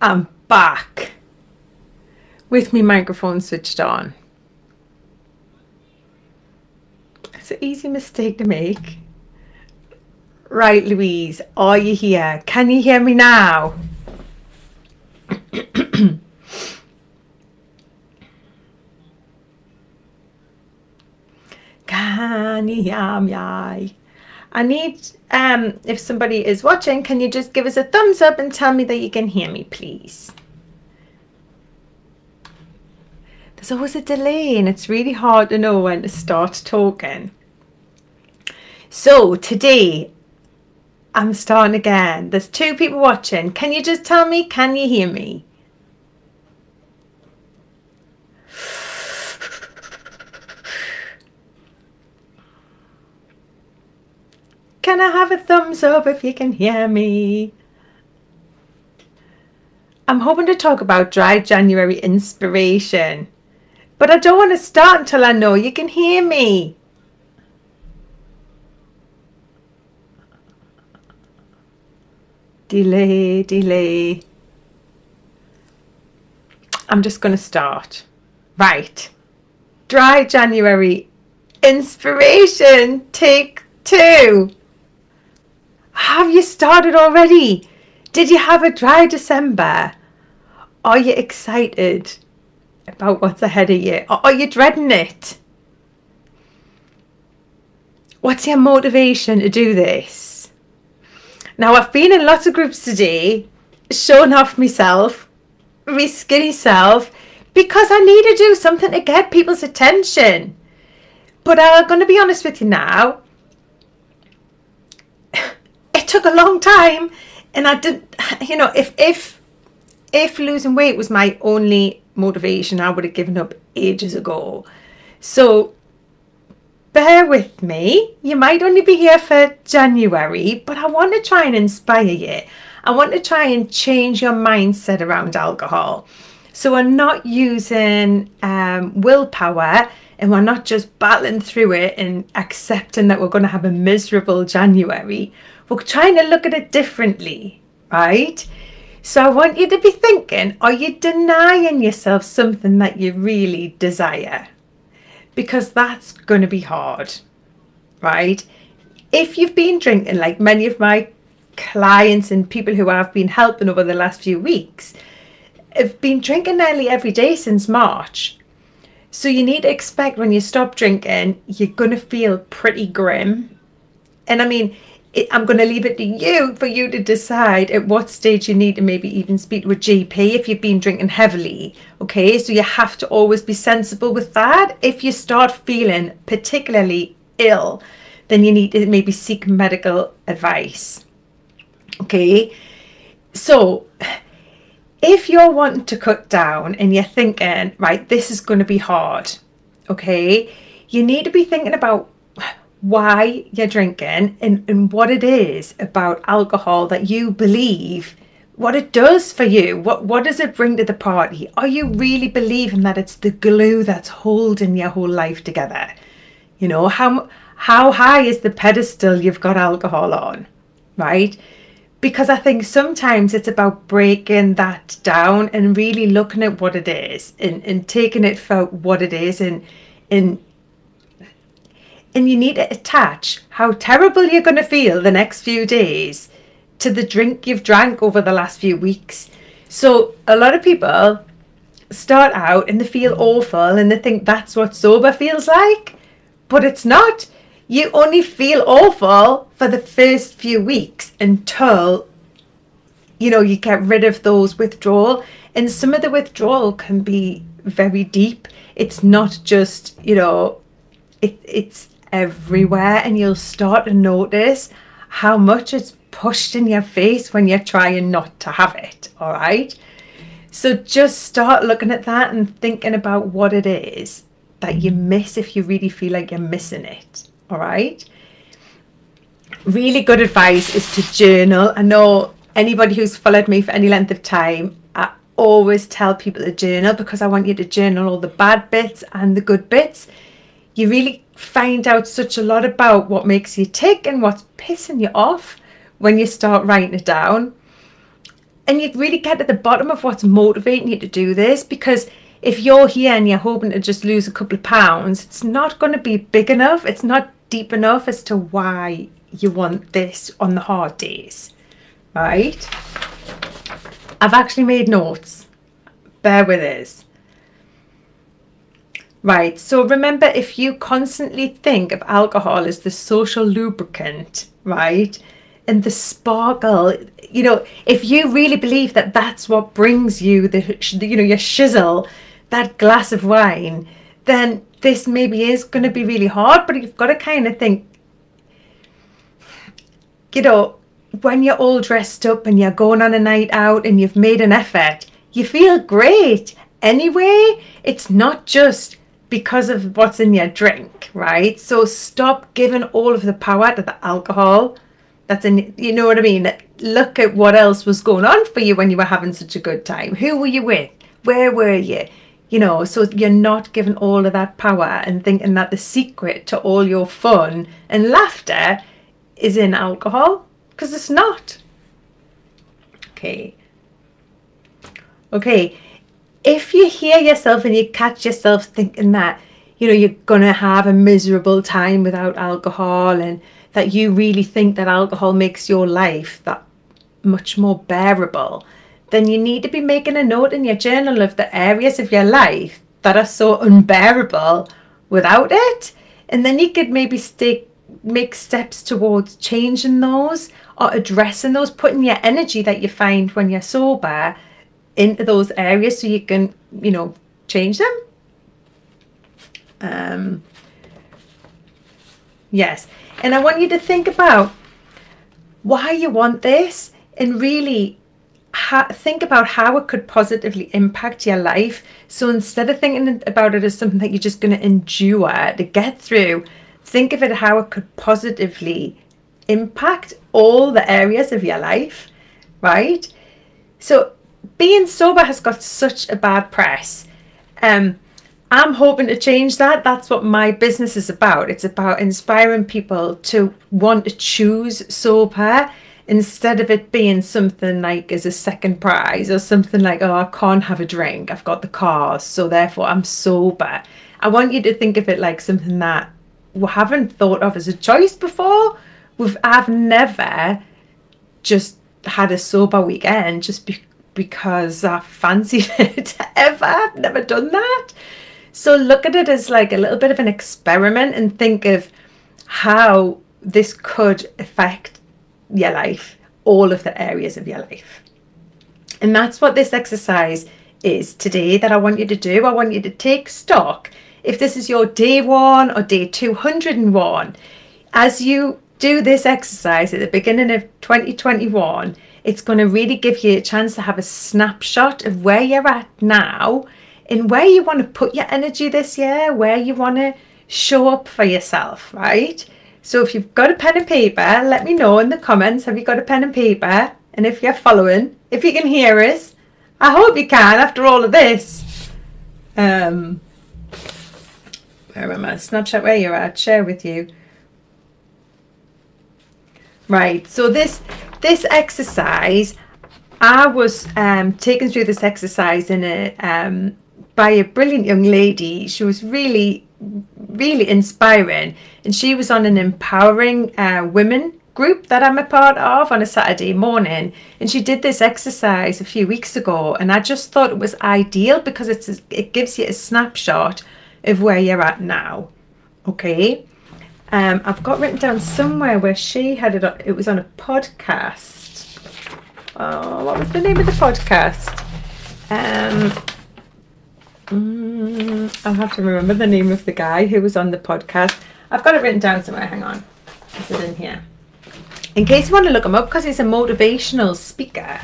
I'm back with my microphone switched on. It's an easy mistake to make. Right, Louise, are you here? Can you hear me now? Can you hear me? I need, if somebody is watching, can you just give us a thumbs up and tell me that you can hear me, please? There's always a delay and it's really hard to know when to start talking. So today, I'm starting again. There's 2 people watching. Can you just tell me, can you hear me? Can I have a thumbs up if you can hear me? I'm hoping to talk about dry January inspiration, but I don't want to start until I know you can hear me. Delay. I'm just going to start. Right. Dry January inspiration, take 2. Have you started already? Did you have a dry December? Are you excited about what's ahead of you? Or are you dreading it? What's your motivation to do this? Now, I've been in lots of groups today, showing off myself, my skinny self, because I need to do something to get people's attention. But I'm going to be honest with you now. It took a long time, and I did, you know, if losing weight was my only motivation, I would have given up ages ago. So bear with me. You might only be here for January, but I want to try and inspire you. I want to try and change your mindset around alcohol. So we're not using willpower, and we're not just battling through it and accepting that we're going to have a miserable January. We're trying to look at it differently, right? So I want you to be thinking, are you denying yourself something that you really desire? Because that's going to be hard, right? If you've been drinking, like many of my clients and people who I've been helping over the last few weeks, have been drinking nearly every day since March. So you need to expect when you stop drinking, you're going to feel pretty grim. And I mean, I'm going to leave it to you for you to decide at what stage you need to maybe even speak to a GP if you've been drinking heavily. Okay, so you have to always be sensible with that. If you start feeling particularly ill, then you need to maybe seek medical advice. Okay, so if you're wanting to cut down and you're thinking, right, this is going to be hard, okay, you need to be thinking about why you're drinking and what it is about alcohol that you believe, what it does for you. What does it bring to the party? Are you really believing that it's the glue that's holding your whole life together? You know, how high is the pedestal you've got alcohol on, right? Because I think sometimes it's about breaking that down and really looking at what it is and taking it for what it is, and you need to attach how terrible you're going to feel the next few days to the drink you've drank over the last few weeks. So a lot of people start out and they feel awful and they think that's what sober feels like, but it's not. You only feel awful for the first few weeks until, you know, you get rid of those withdrawal. And some of the withdrawal can be very deep. It's not just, you know, it's everywhere, and you'll start to notice how much it's pushed in your face when you're trying not to have it. All right, so just start looking at that and thinking about what it is that you miss if you really feel like you're missing it. All right, really good advice is to journal. I know anybody who's followed me for any length of time, I always tell people to journal, because I want you to journal all the bad bits and the good bits. You really find out such a lot about what makes you tick and what's pissing you off when you start writing it down. and you really get to the bottom of what's motivating you to do this. Because if you're here and you're hoping to just lose a couple of pounds, it's not going to be big enough. It's not deep enough as to why you want this on the hard days, right? I've actually made notes. Bear with us. Right, so remember, if you constantly think of alcohol as the social lubricant, right, and the sparkle, you know, if you really believe that that's what brings you the, you know, your shizzle, that glass of wine, then this maybe is going to be really hard. But you've got to kind of think, you know, when you're all dressed up and you're going on a night out and you've made an effort, you feel great anyway. It's not just because of what's in your drink, right? So stop giving all of the power to the alcohol that's in, you know what I mean? Look at what else was going on for you when you were having such a good time. Who were you with? Where were you? You know, so you're not giving all of that power and thinking that the secret to all your fun and laughter is in alcohol, because it's not. Okay. If you hear yourself and you catch yourself thinking that, you know, you're going to have a miserable time without alcohol, and that you really think that alcohol makes your life that much more bearable, then you need to be making a note in your journal of the areas of your life that are so unbearable without it. And then you could maybe make steps towards changing those or addressing those, putting your energy that you find when you're sober into those areas so you can, you know, change them. Yes, and I want you to think about why you want this, and really think about how it could positively impact your life. So instead of thinking about it as something that you're just going to endure to get through, think of it how it could positively impact all the areas of your life, right? So being sober has got such a bad press. I'm hoping to change that. That's what my business is about. It's about inspiring people to want to choose sober, instead of it being something like as a second prize, or something like, oh, I can't have a drink, I've got the cars, so therefore I'm sober. I want you to think of it like something that we haven't thought of as a choice before. I've never just had a sober weekend just because I fancied it ever. I've never done that. So look at it as like a little bit of an experiment, and think of how this could affect your life, all of the areas of your life. And that's what this exercise is today that I want you to do. I want you to take stock. If this is your day 1 or day 201, as you do this exercise at the beginning of 2021, it's going to really give you a chance to have a snapshot of where you're at now, and where you want to put your energy this year, where you want to show up for yourself, right? So if you've got a pen and paper, let me know in the comments. Have you got a pen and paper? And if you're following, if you can hear us, I hope you can after all of this. Where am I? Snapshot where you're at. Share with you. Right. So this exercise, I was taken through this exercise in a by a brilliant young lady. She was really inspiring, and she was on an empowering women group that I'm a part of on a Saturday morning, and she did this exercise a few weeks ago, and I just thought it was ideal because it gives you a snapshot of where you're at now. Okay, I've got written down somewhere where she had it. It was on a podcast. Oh, what was the name of the podcast? I'll have to remember the name of the guy who was on the podcast. I've got it written down somewhere. Hang on. Is it in here? In case you want to look him up, because he's a motivational speaker.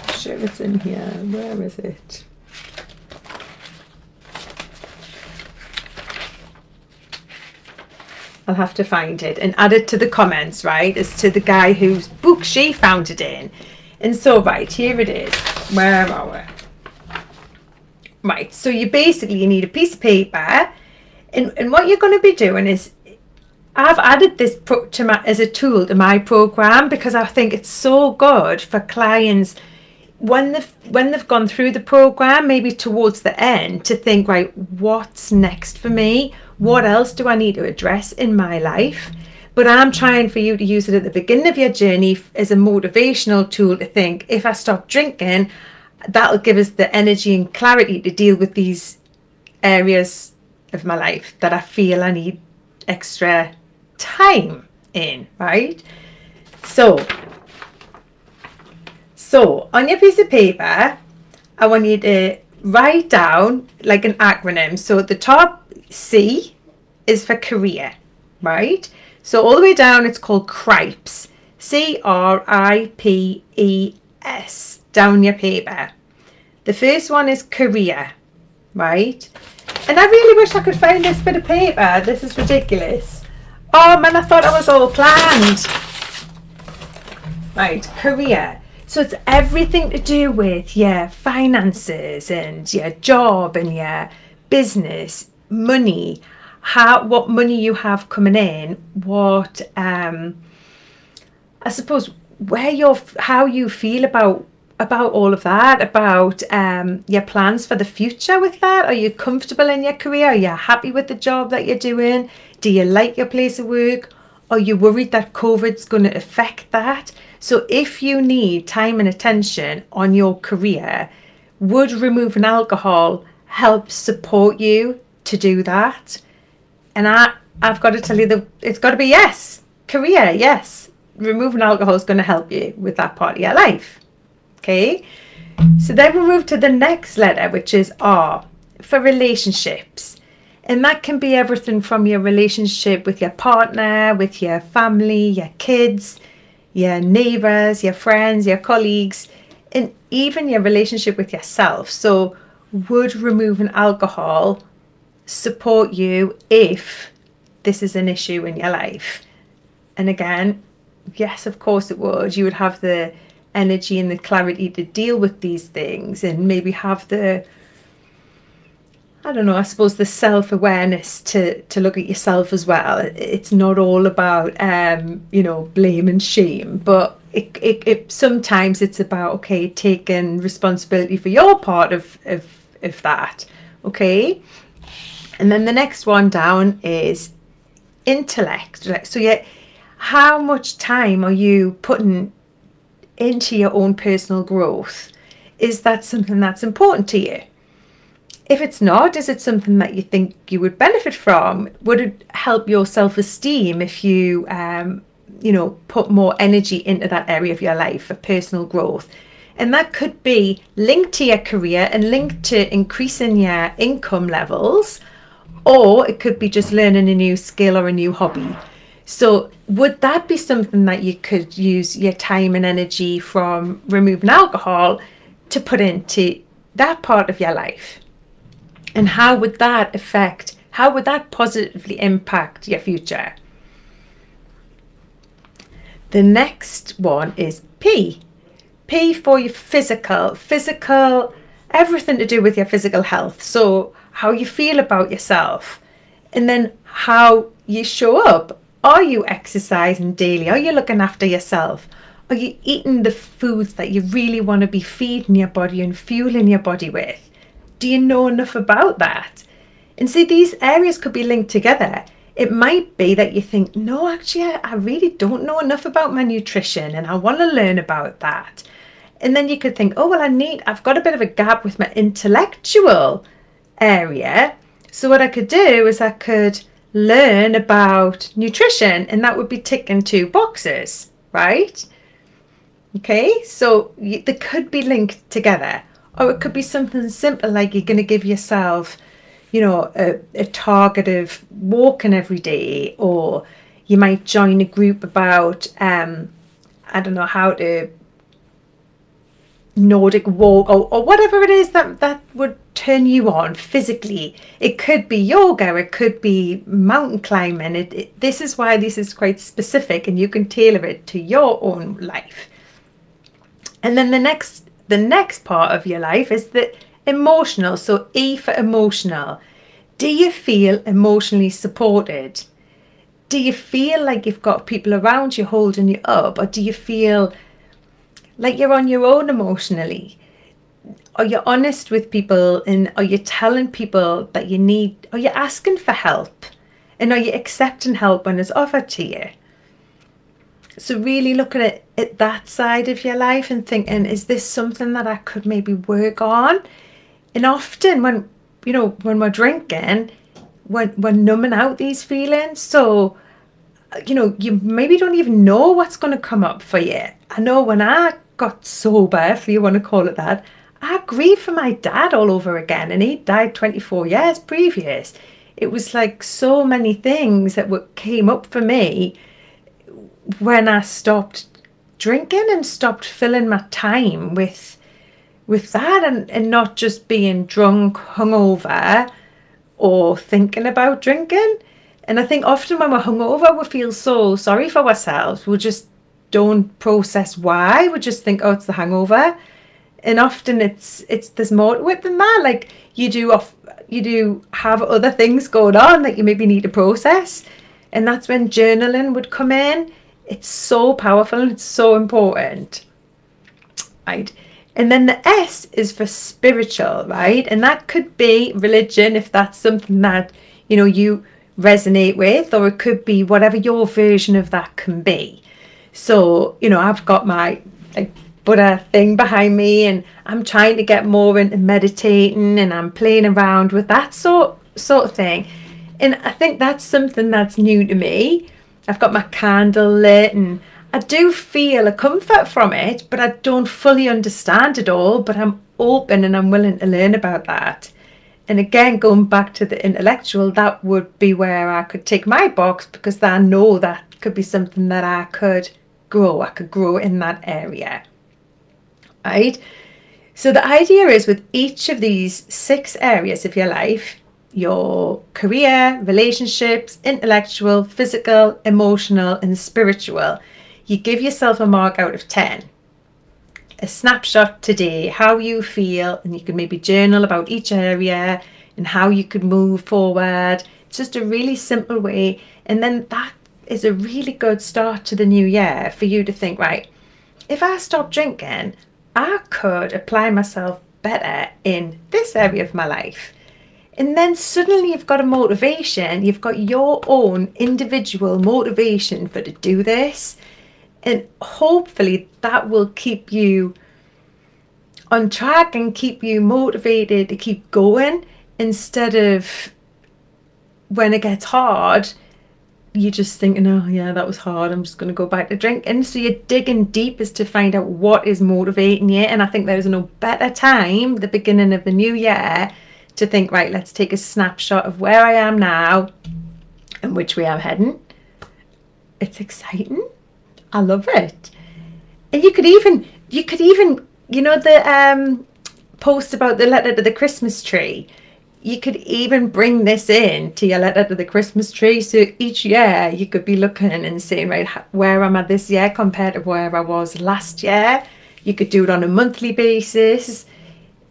I'm sure it's in here. Where is it? I'll have to find it and add it to the comments, right, as to the guy whose book she found it in. And so, right, here it is. Where are we? Right, so you need a piece of paper, and what you're going to be doing is, I've added this as a tool to my program because I think it's so good for clients when they've gone through the program, maybe towards the end, to think, right, what's next for me? What else do I need to address in my life? But I'm trying for you to use it at the beginning of your journey as a motivational tool to think, if I stop drinking, that'll give us the energy and clarity to deal with these areas of my life that I feel I need extra time in, right? So on your piece of paper, I want you to write down like an acronym. So at the top, C is for career, right? So all the way down, it's called CRIPES. CRIPES, down your paper. The first one is career, right? And I really wish I could find this bit of paper. This is ridiculous. Oh man, I thought it was all planned. Right, career. So it's everything to do with your finances and your job and your business, money, what money you have coming in, what I suppose how you feel about all of that, about your plans for the future with that. Are you comfortable in your career? Are you happy with the job that you're doing? Do you like your place of work? Are you worried that COVID's going to affect that? So if you need time and attention on your career, would removing alcohol help support you to do that? And I've got to tell you that it's got to be yes. Career, yes. Removing alcohol is going to help you with that part of your life. Okay, so then we move to the next letter, which is R, for relationships. And that can be everything from your relationship with your partner, with your family, your kids, your neighbours, your friends, your colleagues, and even your relationship with yourself. So would removing alcohol support you if this is an issue in your life? And again, yes, of course it would. You would have the energy and the clarity to deal with these things, and maybe have the, I don't know, I suppose the self-awareness to look at yourself as well. It's not all about you know, blame and shame, but it sometimes it's about, okay, taking responsibility for your part of that. Okay, and then the next one down is intellect. So yeah, how much time are you putting into your own personal growth? Is that something that's important to you? If it's not, is it something that you think you would benefit from? Would it help your self-esteem if you you know, put more energy into that area of your life for personal growth? And that could be linked to your career and linked to increasing your income levels, or it could be just learning a new skill or a new hobby. So would that be something that you could use your time and energy from removing alcohol to put into that part of your life? And how would that positively impact your future? The next one is P. P for your physical, everything to do with your physical health. So how you feel about yourself, and then how you show up. Are you exercising daily? Are you looking after yourself? Are you eating the foods that you really want to be feeding your body and fueling your body with? Do you know enough about that? And see, these areas could be linked together. It might be that you think, no, actually, I really don't know enough about my nutrition and I want to learn about that. And then you could think, oh, well, I've got a bit of a gap with my intellectual area. So what I could do is I could learn about nutrition, and that would be ticking 2 boxes, right? Okay, so they could be linked together. Or it could be something simple like you're going to give yourself, you know, a target of walking every day, or you might join a group about I don't know, how to Nordic walk, or whatever it is that would turn you on physically. It could be yoga, it could be mountain climbing. This is why this is quite specific, and you can tailor it to your own life. And then the next part of your life is the emotional. So E for emotional. Do you feel emotionally supported? Do you feel like you've got people around you holding you up, or do you feel like you're on your own emotionally? Are you honest with people, and are you telling people that you need, are you asking for help, and are you accepting help when it's offered to you? So really looking at that side of your life and thinking, is this something that I could maybe work on? And often when, you know, when we're drinking, we're numbing out these feelings. So, you know, you maybe don't even know what's going to come up for you. I know when I got sober, if you want to call it that, I grieved for my dad all over again, and he died 24 years previous. It was like so many things that came up for me when I stopped drinking and stopped filling my time with that, and not just being drunk, hungover, or thinking about drinking. And I think often when we're hungover, we feel so sorry for ourselves. We just don't process why. We just think, oh, it's the hangover. And often it's there's more to it than that. Like you do have other things going on that you maybe need to process. And that's when journaling would come in. It's so powerful and it's so important, right? And then the S is for spiritual, right? And that could be religion, if that's something that, you know, you resonate with, or it could be whatever your version of that can be. So, you know, I've got my like Buddha thing behind me, and I'm trying to get more into meditating, and I'm playing around with that sort of thing. And I think that's something that's new to me. I've got my candle lit, and I do feel a comfort from it, but I don't fully understand it all. But I'm open and I'm willing to learn about that. And again, going back to the intellectual, that would be where I could take my box, because I know that could be something that I could grow. I could grow in that area, right? So the idea is, with each of these 6 areas of your life, your career, relationships, intellectual, physical, emotional, and spiritual, you give yourself a mark out of 10. A snapshot today, how you feel, and you can maybe journal about each area and how you could move forward. It's just a really simple way. And then that is a really good start to the new year for you to think, right, if I stop drinking, I could apply myself better in this area of my life. And then suddenly you've got a motivation, you've got your own individual motivation for to do this. And hopefully that will keep you on track and keep you motivated to keep going, instead of when it gets hard, you're just thinking, oh yeah, that was hard, I'm just going to go back to drinking. So you're digging deep as to find out what is motivating you. And I think there's no better time, the beginning of the new year, to think, right, let's take a snapshot of where I am now and which way I'm heading. It's exciting. I love it. And you could even, you know, the post about the letter to the Christmas tree. You could even bring this in to your letter to the Christmas tree. So each year you could be looking and saying, right, where am I this year compared to where I was last year? You could do it on a monthly basis.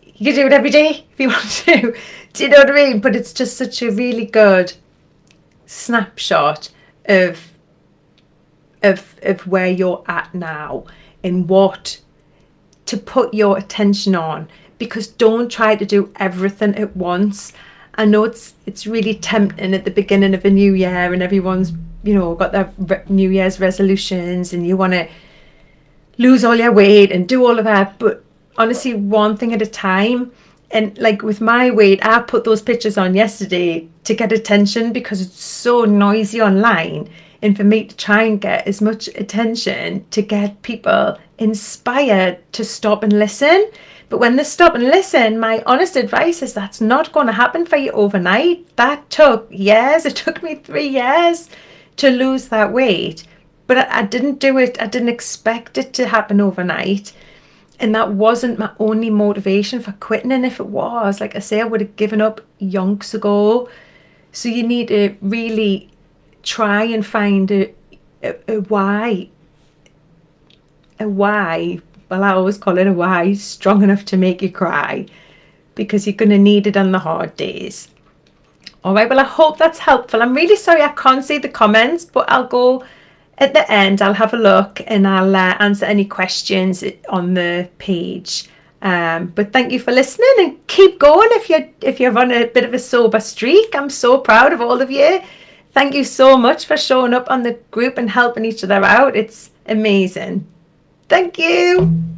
You could do it every day if you want to. Do you know what I mean? But it's just such a really good snapshot of where you're at now and what to put your attention on. Because don't try to do everything at once. I know it's really tempting at the beginning of a new year, and everyone's, you know, got their New Year's resolutions, and you want to lose all your weight and do all of that. But honestly, one thing at a time. And like with my weight, I put those pictures on yesterday to get attention, because it's so noisy online, and for me to try and get as much attention to get people inspired to stop and listen. But when they stop and listen, my honest advice is that's not going to happen for you overnight. That took years. It took me 3 years to lose that weight. But I didn't do it. I didn't expect it to happen overnight. And that wasn't my only motivation for quitting. And if it was, like I say, I would have given up yonks ago. So you need to really try and find a why. A why. Well, I always call it a why, strong enough to make you cry, because you're going to need it on the hard days. All right, well, I hope that's helpful. I'm really sorry I can't see the comments, but I'll go at the end, I'll have a look and I'll answer any questions on the page. But thank you for listening, and keep going if you're on a bit of a sober streak. I'm so proud of all of you. Thank you so much for showing up on the group and helping each other out. It's amazing. Thank you.